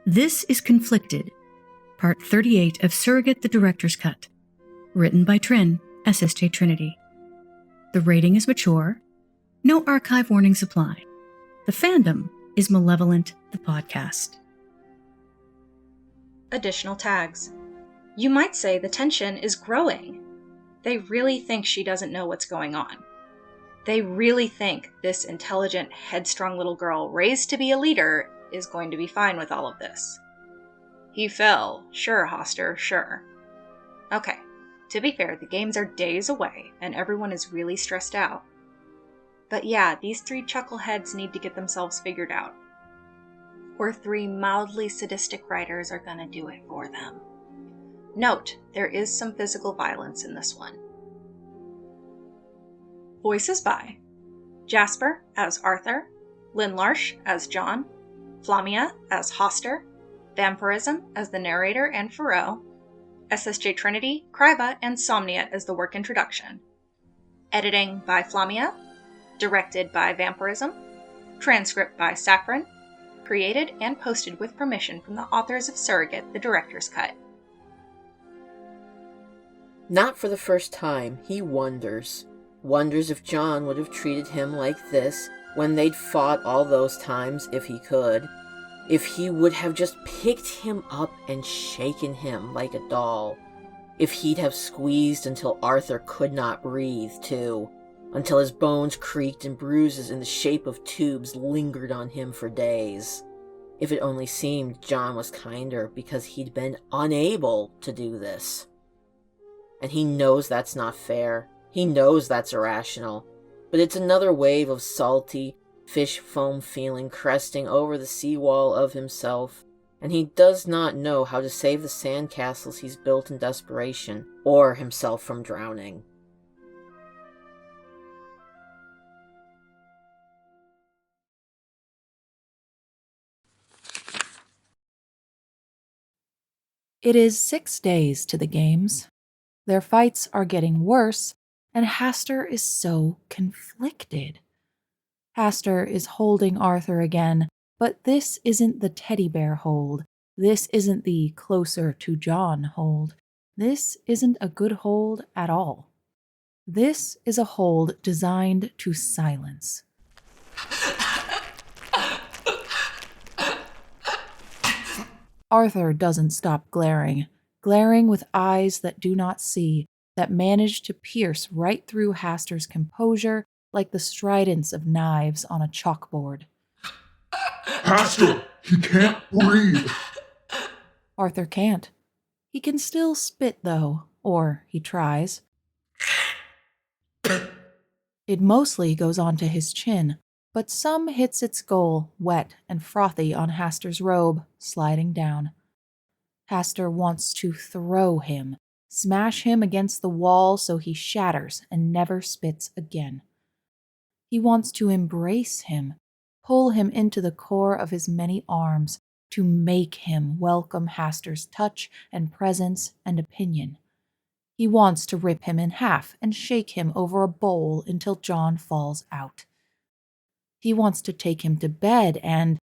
This is Conflicted, Part 38 of Surrogate the Director's Cut, written by Trin, SSJ Trinity. The rating is mature. No archive warnings apply. The fandom is Malevolent the Podcast. Additional tags. You might say the tension is growing. They really think she doesn't know what's going on. They really think this intelligent, headstrong little girl raised to be a leader is going to be fine with all of this. He fell. Sure, Hoster, sure. Okay, to be fair, the games are days away, and everyone is really stressed out. But yeah, these three chuckleheads need to get themselves figured out. Or three mildly sadistic writers are gonna do it for them. Note, there is some physical violence in this one. Voices by Jasper as Arthur, Lynn Larsh as John, Flamia as Hoster, Vampirism as the narrator and Faroe, SSJ Trinity, Kryba, and Somniat as the work introduction. Editing by Flamia, directed by Vampirism, transcript by Saffron, created and posted with permission from the authors of Surrogate, the Director's Cut. Not for the first time, he wonders if John would have treated him like this when they'd fought all those times if he could. If he would have just picked him up and shaken him like a doll. If he'd have squeezed until Arthur could not breathe, too. Until his bones creaked and bruises in the shape of tubes lingered on him for days. If it only seemed John was kinder because he'd been unable to do this. And he knows that's not fair. He knows that's irrational. But it's another wave of salty, fish foam feeling cresting over the seawall of himself, and he does not know how to save the sandcastles he's built in desperation, or himself from drowning. It is 6 days to the games. Their fights are getting worse, and Haster is so conflicted. Haster is holding Arthur again, but this isn't the teddy bear hold. This isn't the closer to John hold. This isn't a good hold at all. This is a hold designed to silence. Arthur doesn't stop glaring with eyes that do not see, that manage to pierce right through Haster's composure like the stridence of knives on a chalkboard. Haster, he can't breathe. Arthur can't. He can still spit, though, or he tries. It mostly goes onto his chin, but some hits its goal, wet and frothy on Haster's robe, sliding down. Haster wants to throw him, smash him against the wall so he shatters and never spits again. He wants to embrace him, pull him into the core of his many arms, to make him welcome Haster's touch and presence and opinion. He wants to rip him in half and shake him over a bowl until John falls out. He wants to take him to bed and...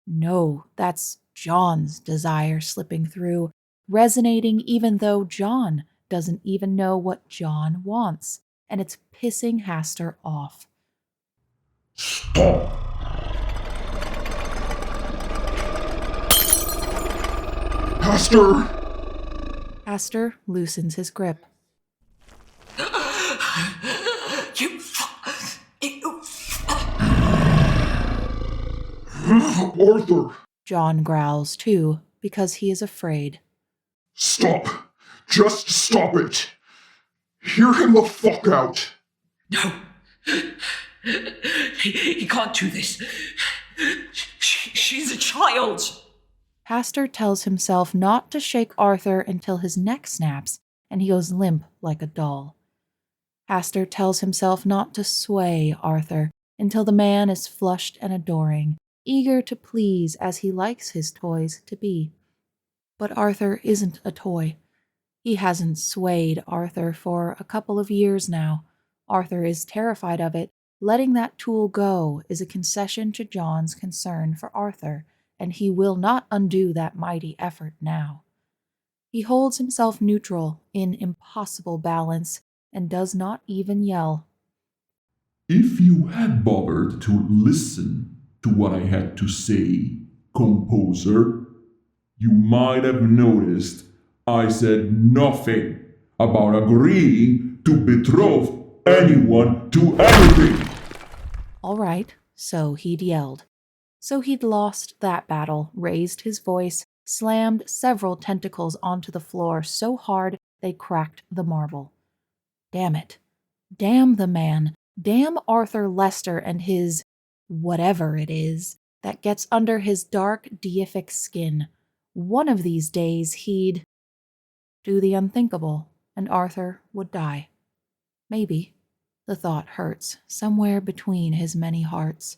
No, that's John's desire slipping through, resonating even though John doesn't even know what John wants, and it's pissing Haster off. Stop! Haster! Haster loosens his grip. Arthur! John growls too, because he is afraid. Stop! Just stop it! Hear him the fuck out! No! He can't do this. She's a child! Haster tells himself not to shake Arthur until his neck snaps and he goes limp like a doll. Haster tells himself not to sway Arthur until the man is flushed and adoring, eager to please as he likes his toys to be. But Arthur isn't a toy. He hasn't swayed Arthur for a couple of years now. Arthur is terrified of it. Letting that tool go is a concession to John's concern for Arthur, and he will not undo that mighty effort now. He holds himself neutral in impossible balance and does not even yell. If you had bothered to listen to what I had to say, composer, you might have noticed I said nothing about agreeing to betroth anyone to anything. All right, so he'd yelled. So he'd lost that battle, raised his voice, slammed several tentacles onto the floor so hard they cracked the marble. Damn it. Damn the man. Damn Arthur Lester and his whatever it is that gets under his dark, deific skin. One of these days he'd do the unthinkable, and Arthur would die. Maybe. The thought hurts somewhere between his many hearts.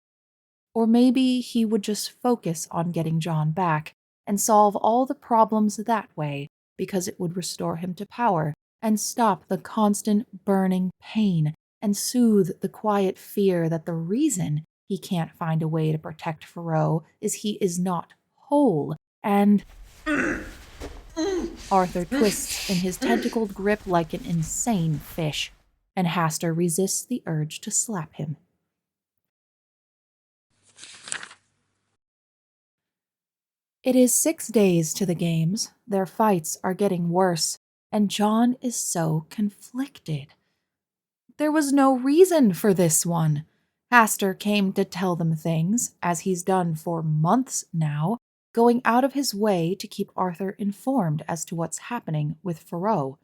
Or maybe he would just focus on getting John back and solve all the problems that way because it would restore him to power and stop the constant burning pain and soothe the quiet fear that the reason he can't find a way to protect Thoreau is he is not whole and... Arthur twists in his tentacled grip like an insane fish, and Hastur resists the urge to slap him. It is 6 days to the games, their fights are getting worse, and John is so conflicted. There was no reason for this one. Hastur came to tell them things, as he's done for months now, going out of his way to keep Arthur informed as to what's happening with Thoreau.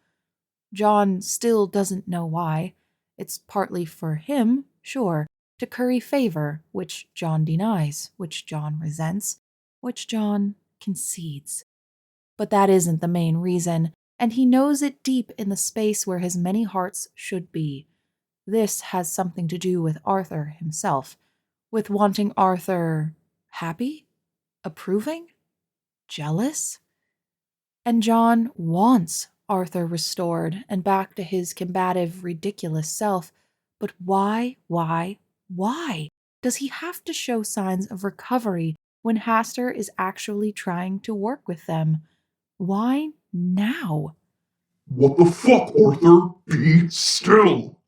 John still doesn't know why. It's partly for him, sure, to curry favor, which John denies, which John resents, which John concedes. But that isn't the main reason, and he knows it deep in the space where his many hearts should be. This has something to do with Arthur himself, with wanting Arthur happy? Approving? Jealous? And John wants Arthur restored and back to his combative, ridiculous self. But why does he have to show signs of recovery when Hastur is actually trying to work with them? Why now? What the fuck, Arthur? Be still!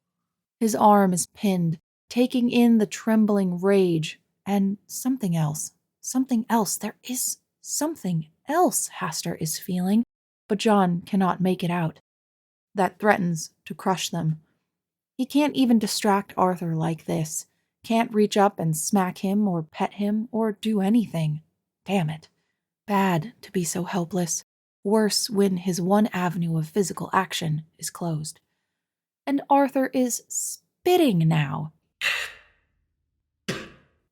His arm is pinned, taking in the trembling rage and something else. Something else. There is something else Hastur is feeling, but John cannot make it out. That threatens to crush them. He can't even distract Arthur like this. Can't reach up and smack him or pet him or do anything. Damn it. Bad to be so helpless. Worse when his one avenue of physical action is closed. And Arthur is spitting now.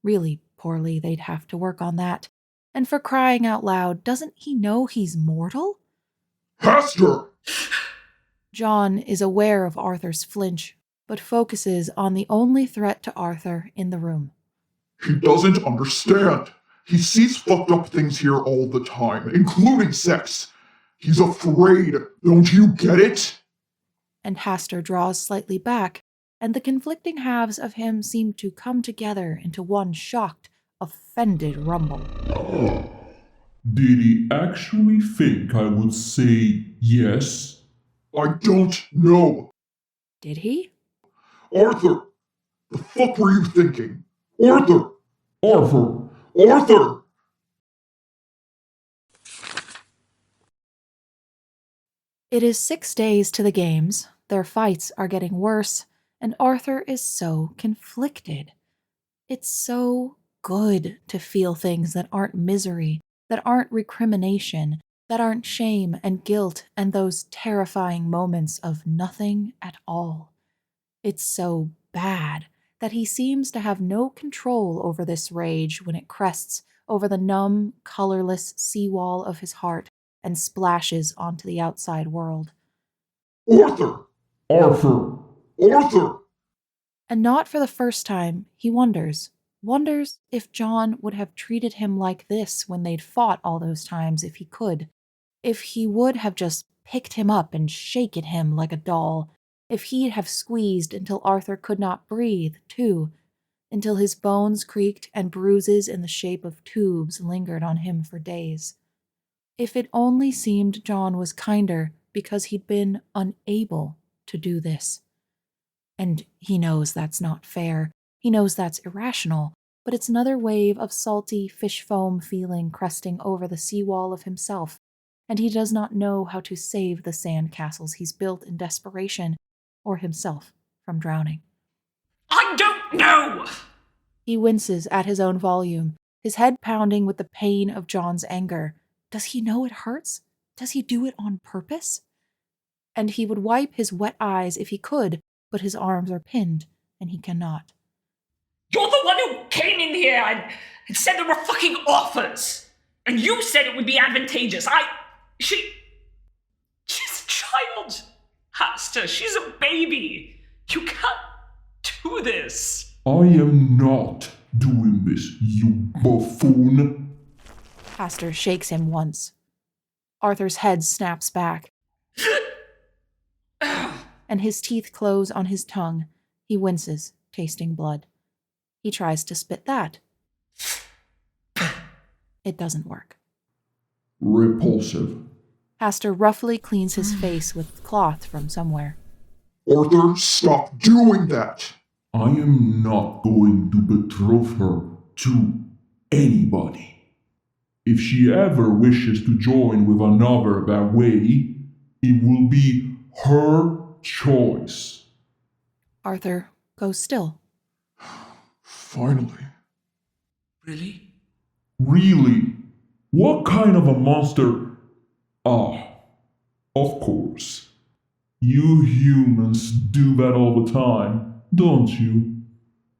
Really poorly, they'd have to work on that. And for crying out loud, doesn't he know he's mortal? Hastur! John is aware of Arthur's flinch, but focuses on the only threat to Arthur in the room. He doesn't understand. He sees fucked up things here all the time, including sex. He's afraid. Don't you get it? And Hastur draws slightly back, and the conflicting halves of him seem to come together into one shocked, offended rumble. Did he actually think I would say yes? I don't know. Did he? Arthur! The fuck were you thinking? Arthur! Arthur! Arthur! It is 6 days to the games, their fights are getting worse, and Arthur is so conflicted. It's so good to feel things that aren't misery, that aren't recrimination, that aren't shame and guilt and those terrifying moments of nothing at all. It's so bad that he seems to have no control over this rage when it crests over the numb, colorless seawall of his heart and splashes onto the outside world. Arthur! Arthur! Arthur! And not for the first time, he wonders if John would have treated him like this when they'd fought all those times if he could. If he would have just picked him up and shaken him like a doll. If he'd have squeezed until Arthur could not breathe, too. until his bones creaked and bruises in the shape of tubes lingered on him for days. If it only seemed John was kinder because he'd been unable to do this. And he knows that's not fair. He knows that's irrational, but it's another wave of salty fish foam feeling cresting over the seawall of himself, and he does not know how to save the sandcastles he's built in desperation or himself from drowning. I don't know! He winces at his own volume, his head pounding with the pain of John's anger. Does he know it hurts? Does he do it on purpose? And he would wipe his wet eyes if he could, but his arms are pinned, and he cannot. You're the one who came in here and said there were fucking offers! And you said it would be advantageous. She's a child, Hasta. She's a baby. You can't do this. I am not doing this, you buffoon. Haster shakes him once. Arthur's head snaps back, and his teeth close on his tongue. He winces, tasting blood. He tries to spit that. It doesn't work. Repulsive. Haster roughly cleans his face with cloth from somewhere. Arthur, stop doing that! I am not going to betroth her to anybody. If she ever wishes to join with another that way, it will be her choice. Arthur goes still. Finally. Really? Really? What kind of a monster? Ah, of course. You humans do that all the time, don't you?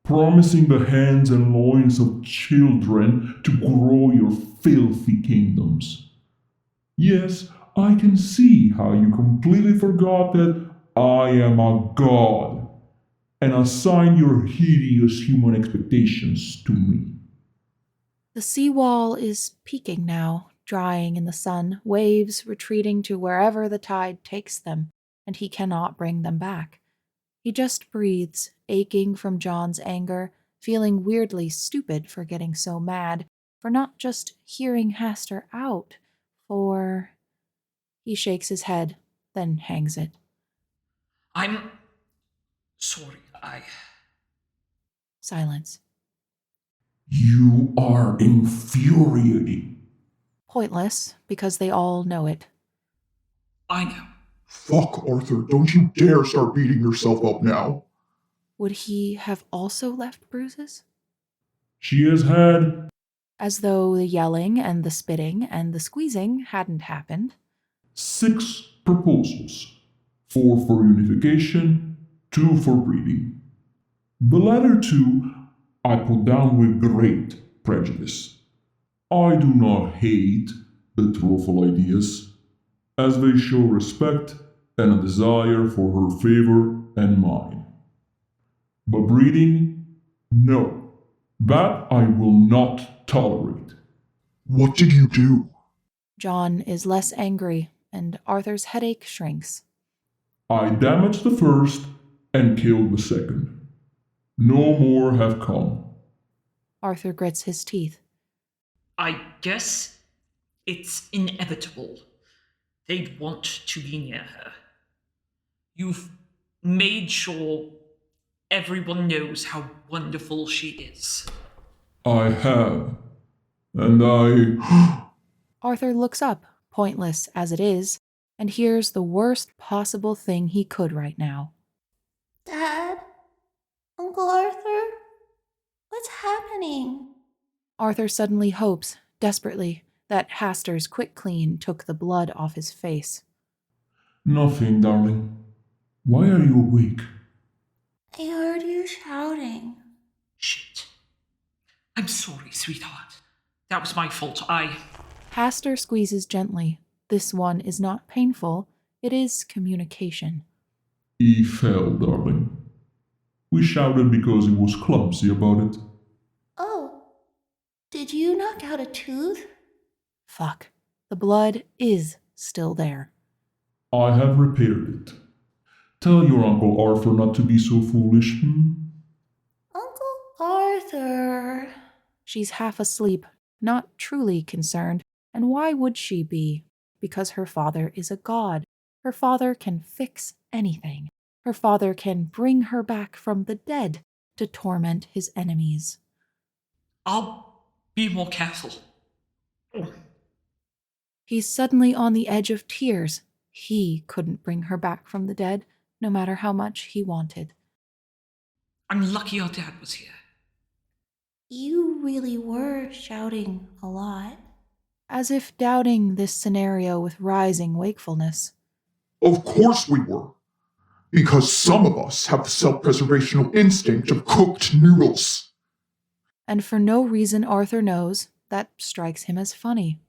Promising the hands and loins of children to grow your filthy kingdoms. Yes, I can see how you completely forgot that I am a god, and assign your hideous human expectations to me. The seawall is peaking now, drying in the sun, waves retreating to wherever the tide takes them, and he cannot bring them back. He just breathes, aching from John's anger, feeling weirdly stupid for getting so mad, for not just hearing Haster out, for... He shakes his head, then hangs it. I'm sorry, Silence. You are infuriating. Pointless, because they all know it. I know. Fuck, Arthur, don't you dare start beating yourself up now. Would he have also left bruises? She has had As though the yelling and the spitting and the squeezing hadn't happened. 6 proposals. 4 for unification, 2 for breeding. The latter 2 I put down with great prejudice. I do not hate betrothal ideas, as they show respect and a desire for her favor and mine. But breeding? No. That I will not tolerate. What did you do? John is less angry, and Arthur's headache shrinks. I damaged the first and killed the second. No more have come. Arthur grits his teeth. I guess it's inevitable. They'd want to be near her. You've made sure everyone knows how wonderful she is. I have. And I... Arthur looks up, pointless as it is, and hears the worst possible thing he could right now. Dad? Uncle Arthur? What's happening? Arthur suddenly hopes, desperately, that Haster's quick clean took the blood off his face. Nothing, darling. Why are you awake? I heard you shouting. Shit. I'm sorry, sweetheart. That was my fault. Haster squeezes gently. This one is not painful. It is communication. He fell, darling. We shouted because he was clumsy about it. Oh, did you knock out a tooth? Fuck. The blood is still there. I have repaired it. Tell your Uncle Arthur not to be so foolish, Uncle Arthur. She's half asleep, not truly concerned, and why would she be? Because her father is a god. Her father can fix anything. Her father can bring her back from the dead to torment his enemies. I'll be more careful. He's suddenly on the edge of tears. He couldn't bring her back from the dead, no matter how much he wanted. I'm lucky your dad was here. You really were shouting a lot. As if doubting this scenario with rising wakefulness. Of course we were. Because some of us have the self-preservational instinct of cooked noodles. And for no reason Arthur knows, that strikes him as funny.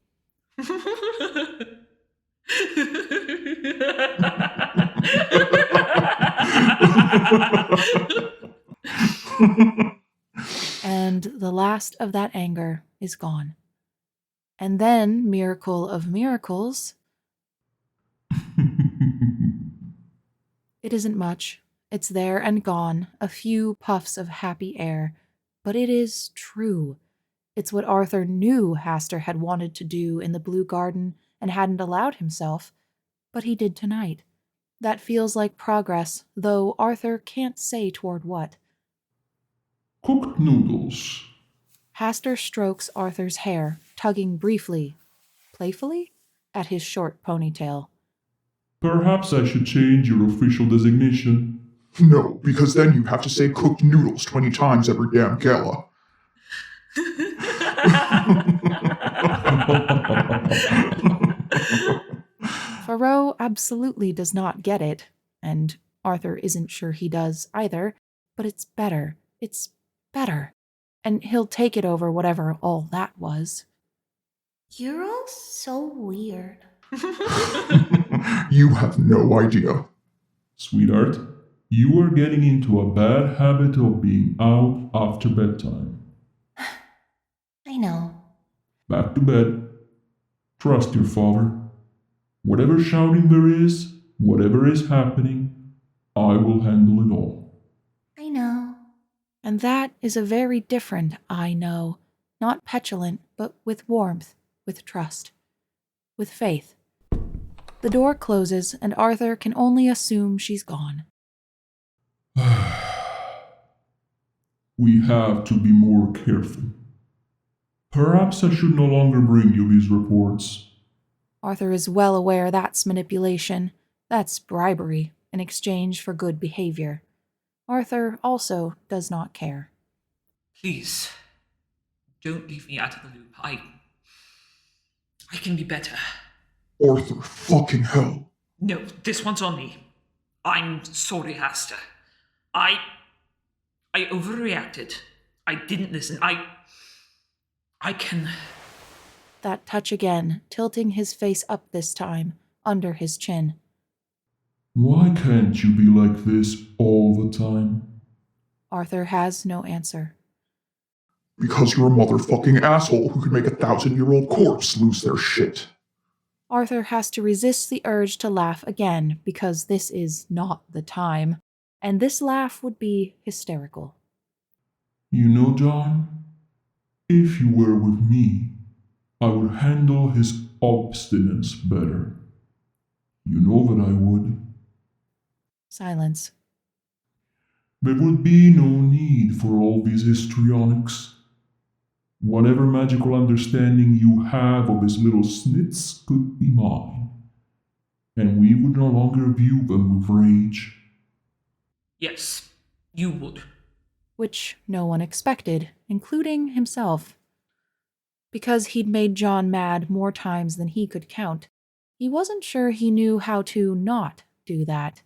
And the last of that anger is gone. And then, miracle of miracles, it isn't much. It's there and gone, a few puffs of happy air. But it is true. It's what Arthur knew Hastur had wanted to do in the Blue Garden and hadn't allowed himself, but he did tonight. That feels like progress, though Arthur can't say toward what. Cooked noodles. Hastur strokes Arthur's hair, tugging briefly, playfully, at his short ponytail. Perhaps I should change your official designation. No, because then you have to say cooked noodles 20 times every damn gala. Poirot absolutely does not get it, and Arthur isn't sure he does either, but it's better. It's better. And he'll take it over whatever all that was. You're all so weird. You have no idea. Sweetheart, you are getting into a bad habit of being out after bedtime. I know. Back to bed. Trust your father. Whatever shouting there is, whatever is happening, I will handle it all. I know. And that is a very different I know. Not petulant, but with warmth, with trust, with faith. The door closes, and Arthur can only assume she's gone. We have to be more careful. Perhaps I should no longer bring you these reports. Arthur is well aware that's manipulation. That's bribery in exchange for good behavior. Arthur also does not care. Please, don't leave me out of the loop. I can be better. Arthur fucking hell. No, this one's on me. I'm sorry, Hastur. I overreacted. I didn't listen. I can... That touch again, tilting his face up this time, under his chin. Why can't you be like this all the time? Arthur has no answer. Because you're a motherfucking asshole who could make a 1,000-year-old corpse lose their shit. Arthur has to resist the urge to laugh again, because this is not the time, and this laugh would be hysterical. You know, John, if you were with me, I would handle his obstinance better. You know that I would. Silence. There would be no need for all these histrionics. Whatever magical understanding you have of his little snits could be mine, and we would no longer view them with rage. Yes, you would. Which no one expected, including himself. Because he'd made John mad more times than he could count, he wasn't sure he knew how to not do that.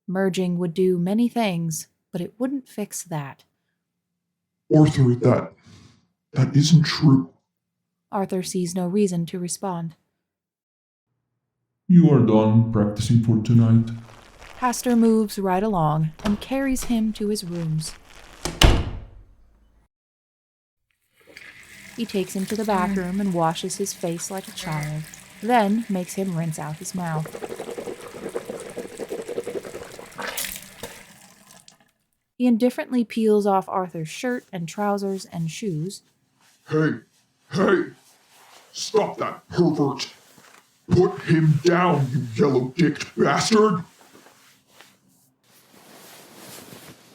Merging would do many things, but it wouldn't fix that. Arthur, that isn't true. Arthur sees no reason to respond. You are done practicing for tonight. Hastur moves right along and carries him to his rooms. He takes him to the bathroom and washes his face like a child, then makes him rinse out his mouth. He indifferently peels off Arthur's shirt and trousers and shoes. Hey! Stop that pervert! Put him down, you yellow-dicked bastard!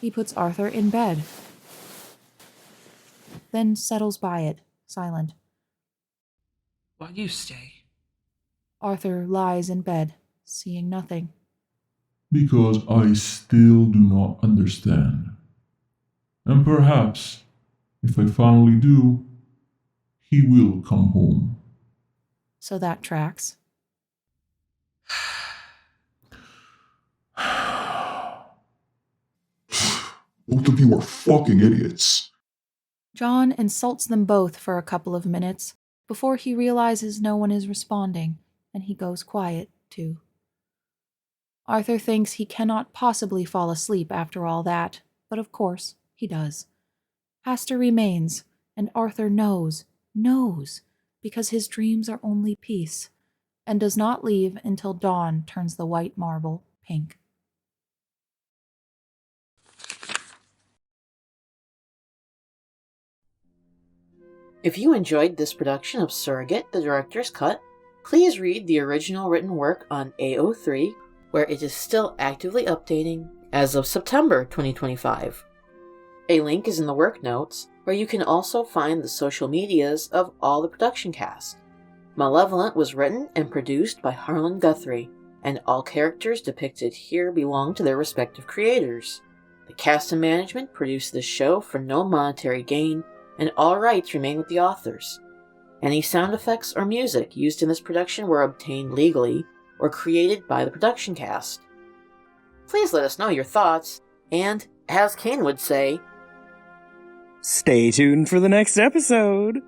He puts Arthur in bed, then settles by it, silent. Why you stay? Arthur lies in bed, seeing nothing. Because I still do not understand. And perhaps, if I finally do, he will come home. So that tracks. Both of you are fucking idiots. John insults them both for a couple of minutes before he realizes no one is responding, and he goes quiet, too. Arthur thinks he cannot possibly fall asleep after all that, but of course he does. Hastur remains, and Arthur knows, because his dreams are only peace, and does not leave until dawn turns the white marble pink. If you enjoyed this production of Surrogate, the Director's Cut, please read the original written work on AO3, where it is still actively updating as of September 2025. A link is in the work notes, where you can also find the social medias of all the production cast. Malevolent was written and produced by Harlan Guthrie, and all characters depicted here belong to their respective creators. The cast and management produced this show for no monetary gain, and all rights remain with the authors. Any sound effects or music used in this production were obtained legally or created by the production cast. Please let us know your thoughts, and, as Kane would say, stay tuned for the next episode!